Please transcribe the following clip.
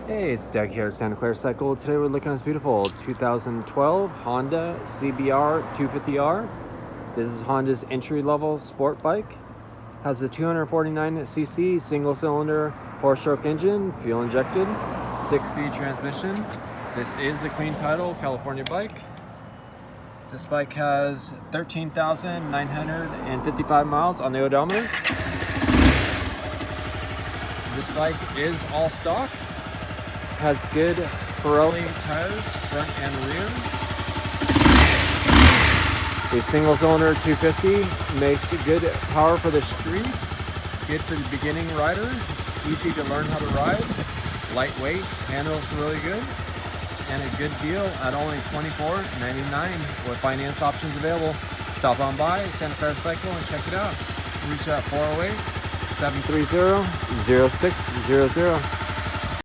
Hey, it's Doug here at Santa Clara Cycle. Today we're looking at this beautiful 2012 Honda CBR250R. This is Honda's entry-level sport bike. Has a 249cc single-cylinder 4-stroke engine, fuel injected, 6-speed transmission. This is a clean title California bike. This bike has 13,955 miles on the odometer. This bike is all stock. Has good Pirelli tires, front and rear. A single-cylinder 250 makes good power for the street, good for the beginning rider, easy to learn how to ride, lightweight, handles really good, and a good deal at only $24.99 with finance options available. Stop on by Santa Clara Cycle and check it out. Reach out 408-730-0600.